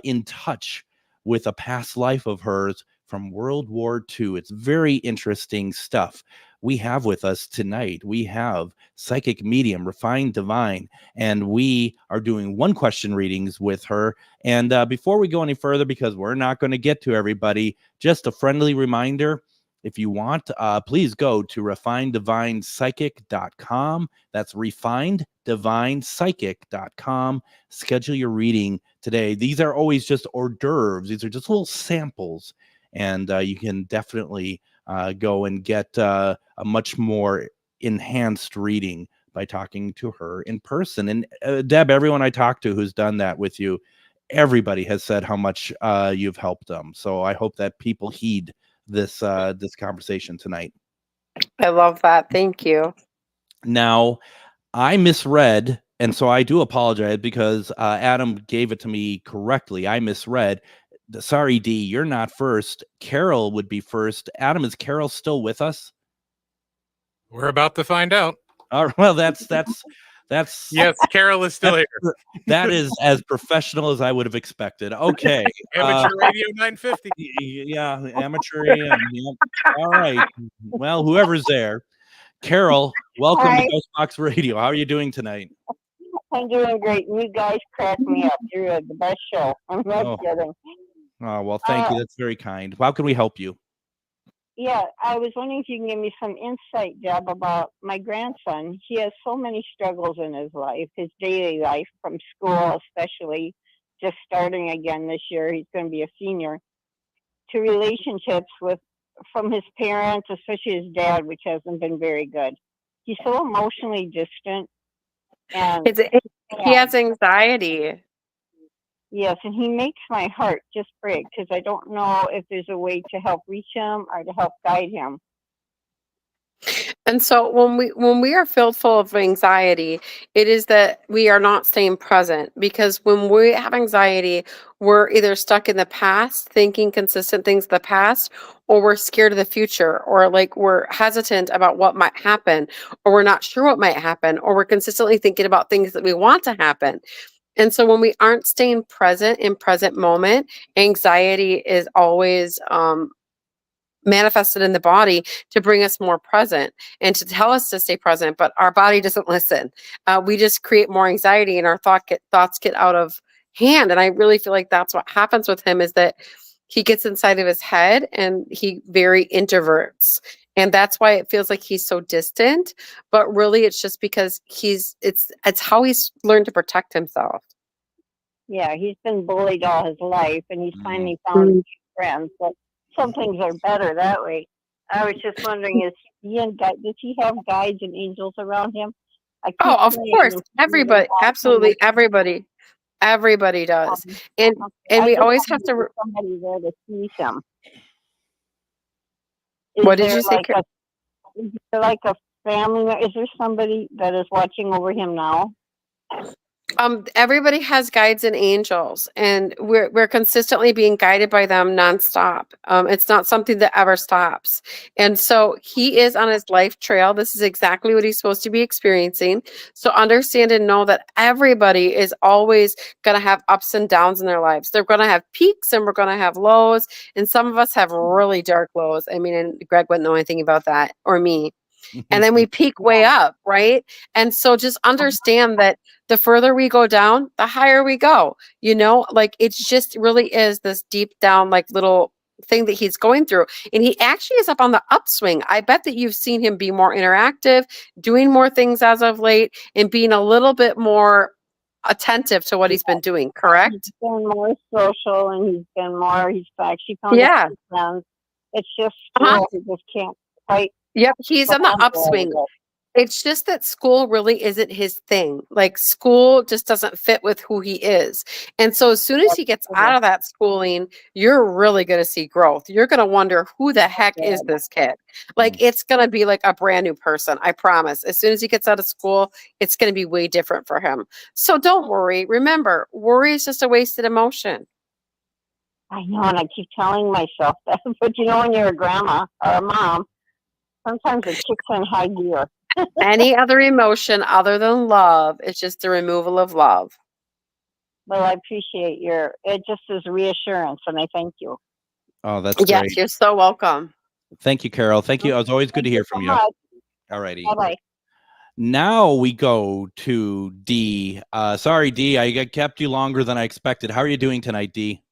in touch with a past life of hers from World War II. It's very interesting stuff. We have with us tonight, we have psychic medium, Refined Divine, and we are doing one question readings with her. And before we go any further, because we're not going to get to everybody, just a friendly reminder, if you want, please go to refineddivinepsychic.com. That's refineddivinepsychic.com. Schedule your reading today. These are always just hors d'oeuvres. These are just little samples. And you can definitely go and get a much more enhanced reading by talking to her in person. And Deb, everyone I talked to who's done that with you, everybody has said how much you've helped them. So I hope that people heed this conversation tonight. I love that. Thank you. Now, I misread, and so I do apologize because Adam gave it to me correctly. I misread. Sorry, D, you're not first. Carol would be first. Adam, is Carol still with us? We're about to find out. Well, that's yes, Carol is still here. That is as professional as I would have expected. Okay. Amateur Radio 950. Yeah, amateur AM. Yeah. All right. Well, whoever's there. Carol, welcome Hi. to GhostBox Radio. How are you doing tonight? I'm doing great. You guys crack me up. You're the best show. I'm not kidding. Oh, well, thank you. That's very kind. How can we help you? Yeah, I was wondering if you can give me some insight, Deb, about my grandson. He has so many struggles in his life, his daily life, from school especially, just starting again this year. He's going to be a senior. To relationships from his parents, especially his dad, which hasn't been very good. He's so emotionally distant. And he has anxiety. Yes, and he makes my heart just break because I don't know if there's a way to help reach him or to help guide him. And so when we are filled full of anxiety, it is that we are not staying present, because when we have anxiety, we're either stuck in the past, thinking consistent things of the past, or we're scared of the future, or like we're hesitant about what might happen, or we're not sure what might happen, or we're consistently thinking about things that we want to happen. And so when we aren't staying present in present moment, anxiety is always manifested in the body to bring us more present and to tell us to stay present, but our body doesn't listen. We just create more anxiety, and our thoughts get out of hand. And I really feel like that's what happens with him, is that he gets inside of his head and he very introverts. And that's why it feels like he's so distant, but really it's just because it's how he's learned to protect himself. Yeah, he's been bullied all his life, and he's finally found friends. But some things are better that way. I was just wondering, does he have guides and angels around him? Oh, of course. Everybody, absolutely everybody. Everybody does. And we always have to somebody there to see him. What did you say? Is there like a family? Is there somebody that is watching over him now? Everybody has guides and angels, and we're consistently being guided by them nonstop. It's not something that ever stops. And so he is on his life trail. This is exactly what he's supposed to be experiencing. So understand and know that everybody is always going to have ups and downs in their lives. They're going to have peaks and we're going to have lows. And some of us have really dark lows. I mean, and Greg wouldn't know anything about that, or me. And then we peak way up, right? And so just understand that the further we go down, the higher we go. You know, like it's just really is this deep down, like little thing that he's going through. And he actually is up on the upswing. I bet that you've seen him be more interactive, doing more things as of late, and being a little bit more attentive to what he's been doing, correct? He's been more social, and he's actually found Yeah. a few friends. It's just Uh-huh. school. He just can't quite. Yep, he's on the upswing. It's just that school really isn't his thing. Like school just doesn't fit with who he is. And so as soon as he gets out of that schooling, you're really going to see growth. You're going to wonder, who the heck is this kid? Like it's going to be like a brand new person. I promise. As soon as he gets out of school, it's going to be way different for him. So don't worry. Remember, worry is just a wasted emotion. I know, and I keep telling myself that. But you know, when you're a grandma or a mom, sometimes it kicks in high gear. Any other emotion other than love is just the removal of love. Well, I appreciate it just is reassurance, and I thank you. Oh, that's yes, great. You're so welcome. Thank you, Carol. Thank you. It was always good to hear from you. All righty. Bye-bye. Now we go to Dee. Sorry, Dee, I kept you longer than I expected. How are you doing tonight, Dee?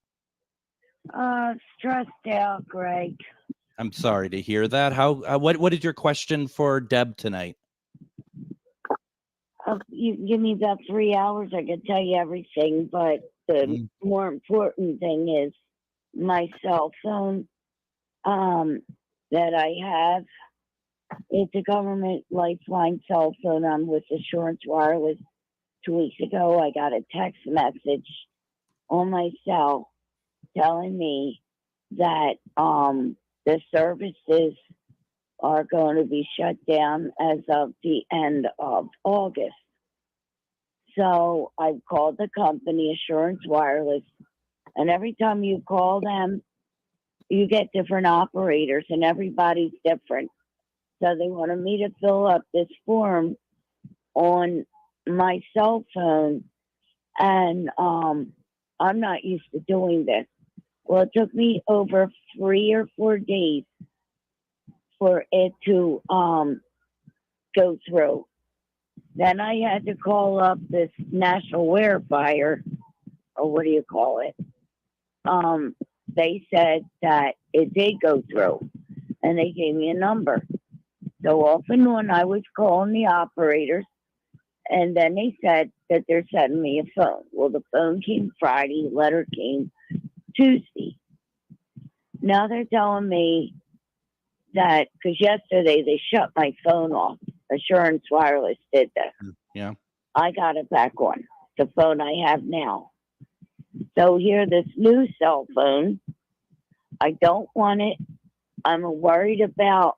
Stressed out, Greg. I'm sorry to hear that. How? What is your question for Deb tonight? You give me about 3 hours, I could tell you everything, but the more important thing is my cell phone that I have. It's a government lifeline cell phone. I'm with Assurance Wireless. 2 weeks ago, I got a text message on my cell telling me that the services are going to be shut down as of the end of August. So I've called the company, Assurance Wireless, and every time you call them, you get different operators, and everybody's different. So they wanted me to fill up this form on my cell phone, and I'm not used to doing this. Well, it took me over 3 or 4 days for it to go through. Then I had to call up this national verifier, or what do you call it? They said that it did go through, and they gave me a number. So off and on, I was calling the operators, and then they said that they're sending me a phone. Well, the phone came Friday, letter came Tuesday. Now they're telling me that, because yesterday they shut my phone off. Assurance Wireless did that. Yeah. I got it back on, the phone I have now. So here, this new cell phone, I don't want it. I'm worried about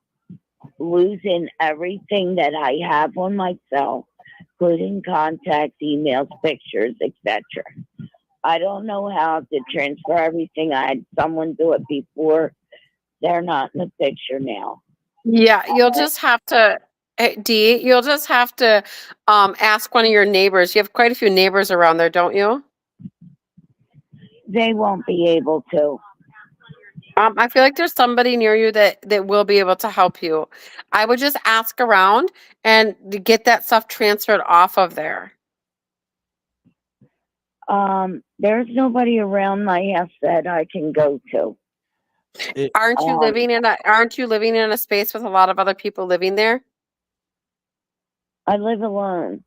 losing everything that I have on my cell, including contacts, emails, pictures, etc. I don't know how to transfer everything. I had someone do it before. They're not in the picture now. Yeah, you'll just have to, Dee, you'll just have to ask one of your neighbors. You have quite a few neighbors around there, don't you? They won't be able to. I feel like there's somebody near you that will be able to help you. I would just ask around and to get that stuff transferred off of there. There's nobody around my house that I can go to. Aren't you living in a space with a lot of other people living there? I live alone.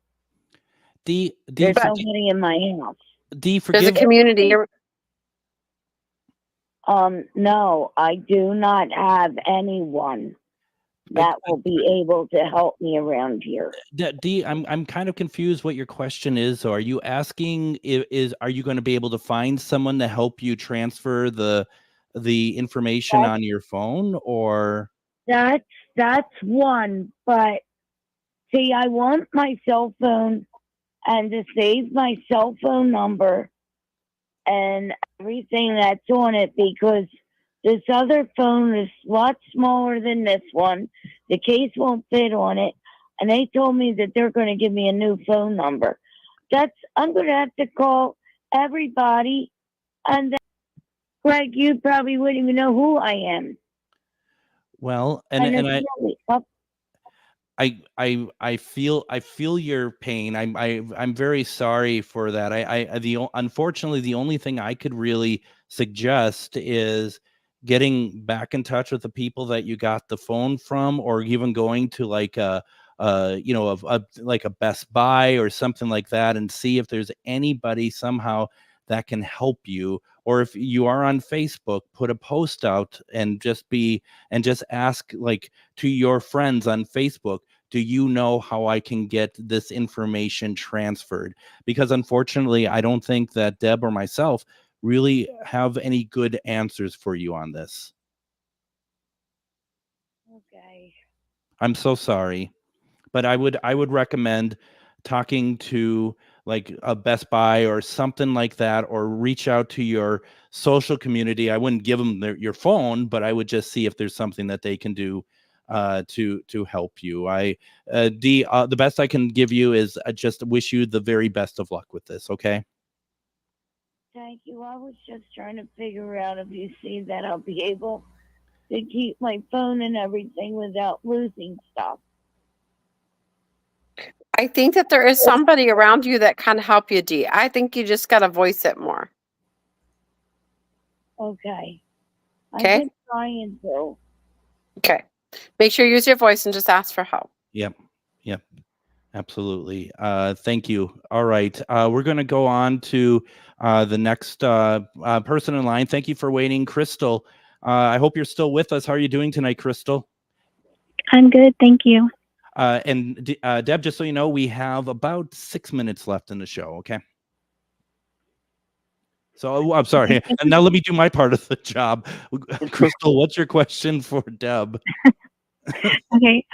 There's nobody in my house. There's a community. No, I do not have anyone that will be able to help me around here. Dee, I'm kind of confused what your question is. So are you asking are you going to be able to find someone to help you transfer the information on your phone, or? That's one, but see, I want my cell phone and to save my cell phone number and everything that's on it, because this other phone is a lot smaller than this one. The case won't fit on it. And they told me that they're going to give me a new phone number. I'm going to have to call everybody. And then, Greg, you probably wouldn't even know who I am. Well, I feel your pain. I'm very sorry for that. Unfortunately, the only thing I could really suggest is getting back in touch with the people that you got the phone from, or even going to like a Best Buy or something like that, and see if there's anybody somehow that can help you. Or if you are on Facebook, put a post out and just ask, like, to your friends on Facebook, do you know how I can get this information transferred? Because unfortunately, I don't think that Deb or myself really have any good answers for you on this. Okay. I'm so sorry, but I would recommend talking to like a Best Buy or something like that, or reach out to your social community. I wouldn't give them your phone, but I would just see if there's something that they can do to help you. The best I can give you is just wish you the very best of luck with this. Okay. Thank you. I was just trying to figure out if you see that I'll be able to keep my phone and everything without losing stuff. I think that there is somebody around you that can help you, Dee. I think you just got to voice it more. Okay. Okay. I've been trying to. Okay. Make sure you use your voice and just ask for help. Yep. Absolutely. Thank you. All right. We're going to go on to the next person in line. Thank you for waiting, Crystal. I hope you're still with us. How are you doing tonight, Crystal? I'm good. Thank you. And Deb, just so you know, we have about 6 minutes left in the show. Okay. So I'm sorry. And now let me do my part of the job. Crystal, what's your question for Deb? Okay.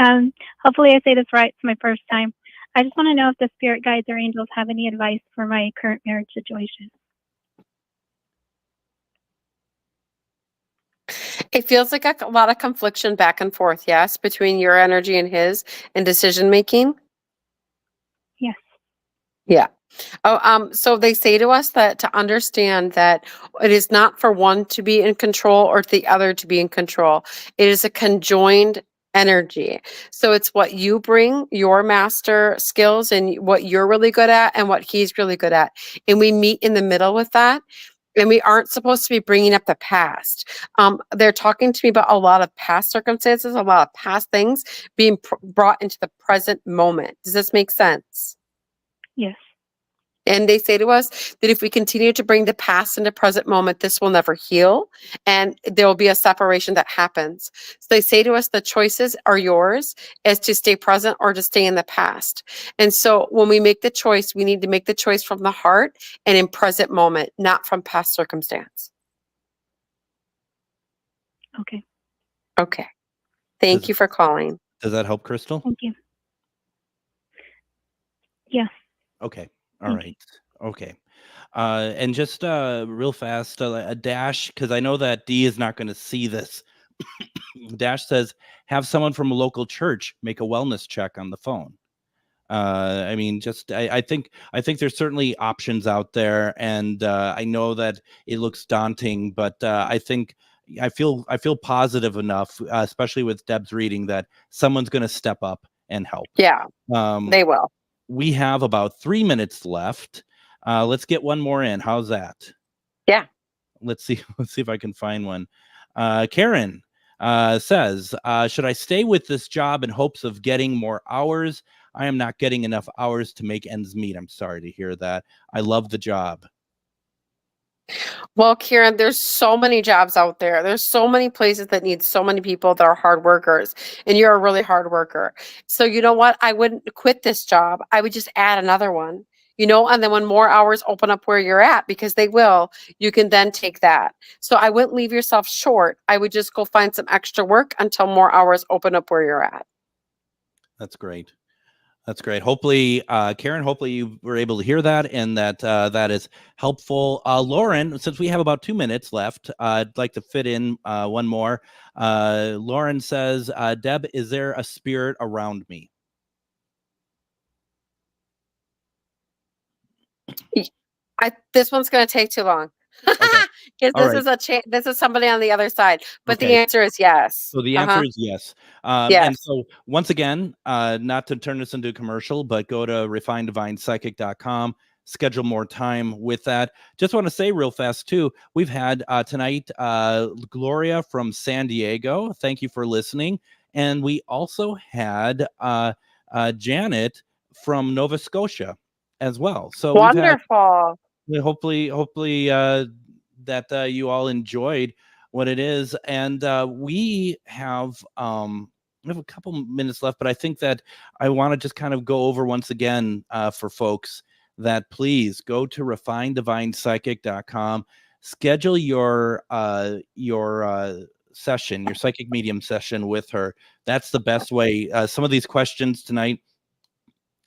Hopefully I say this right. It's my first time. I just want to know if the spirit guides or angels have any advice for my current marriage situation. It feels like a lot of confliction back and forth, yes, between your energy and his, and decision making. Yes. Yeah. So they say to us that to understand that it is not for one to be in control or the other to be in control. It is a conjoined energy. So it's what you bring, your master skills, and what you're really good at and what he's really good at. And we meet in the middle with that. And we aren't supposed to be bringing up the past. They're talking to me about a lot of past circumstances, a lot of past things being brought into the present moment. Does this make sense? Yes. And they say to us that if we continue to bring the past into present moment, this will never heal, and there will be a separation that happens. So they say to us the choices are yours, as to stay present or to stay in the past. And so when we make the choice, we need to make the choice from the heart and in present moment, not from past circumstance. Okay. Okay. Thank you for calling. Does that help, Crystal? Thank you. Yeah. Okay. All right. Okay. And just real fast, a Dash, because I know that Dee is not going to see this. Dash says, have someone from a local church make a wellness check on the phone. I mean, I think there's certainly options out there, and I know that it looks daunting, but I feel positive enough, especially with Deb's reading, that someone's going to step up and help. Yeah, they will. We have about 3 minutes left. Let's get one more in. How's that? Yeah. Let's see if I can find one. Karen says, should I stay with this job in hopes of getting more hours? I am not getting enough hours to make ends meet. I'm sorry to hear that. I love the job. Well, Kieran, there's so many jobs out there. There's so many places that need so many people that are hard workers, and you're a really hard worker. So you know what? I wouldn't quit this job. I would just add another one, and then when more hours open up where you're at, because they will, you can then take that. So I wouldn't leave yourself short. I would just go find some extra work until more hours open up where you're at. That's great. That's great. Hopefully, Karen, hopefully you were able to hear that and that that is helpful. Lauren, since we have about 2 minutes left, I'd like to fit in one more. Lauren says, Deb, is there a spirit around me? This one's going to take too long. Because this is somebody on the other side. But the answer is yes. So the answer is yes. Yes. And so once again, not to turn this into a commercial, but go to refineddivinepsychic.com, schedule more time with that. Just want to say real fast too, we've had tonight Gloria from San Diego. Thank you for listening. And we also had Janet from Nova Scotia as well. So wonderful. Hopefully that you all enjoyed what it is. And we have a couple minutes left, but I think that I want to just kind of go over once again for folks that please go to refineddivinepsychic.com, schedule your session, your psychic medium session with her. That's the best way. Some of these questions tonight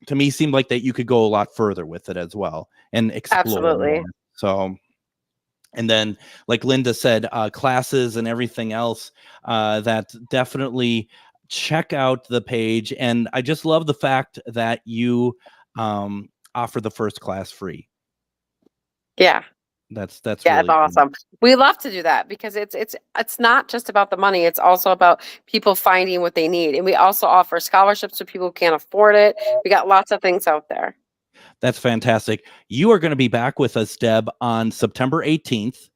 to me seemed like that you could go a lot further with it as well and explore. Absolutely. More. So, and then like Linda said, classes and everything else, that definitely check out the page. And I just love the fact that you offer the first class free. Yeah. That's yeah, really it's awesome. cool. We love to do that because it's not just about the money. It's also about people finding what they need. And we also offer scholarships to people who can't afford it. We got lots of things out there. That's fantastic. You are going to be back with us, Deb, on September 18th.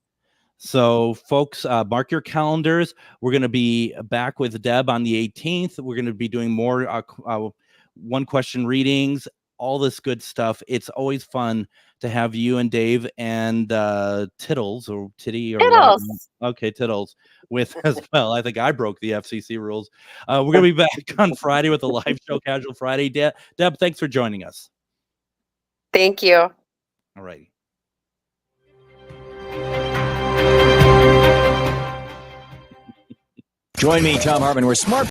So folks, mark your calendars. We're going to be back with Deb on the 18th. We're going to be doing more one question readings, all this good stuff. It's always fun to have you and Dave and Tittles or Titty or Tittles. Whatever. Okay, Tittles with as well. I think I broke the FCC rules. We're going to be back on Friday with a live show, Casual Friday. Deb, thanks for joining us. Thank you. All right. Join me, Tom Hartman, where smart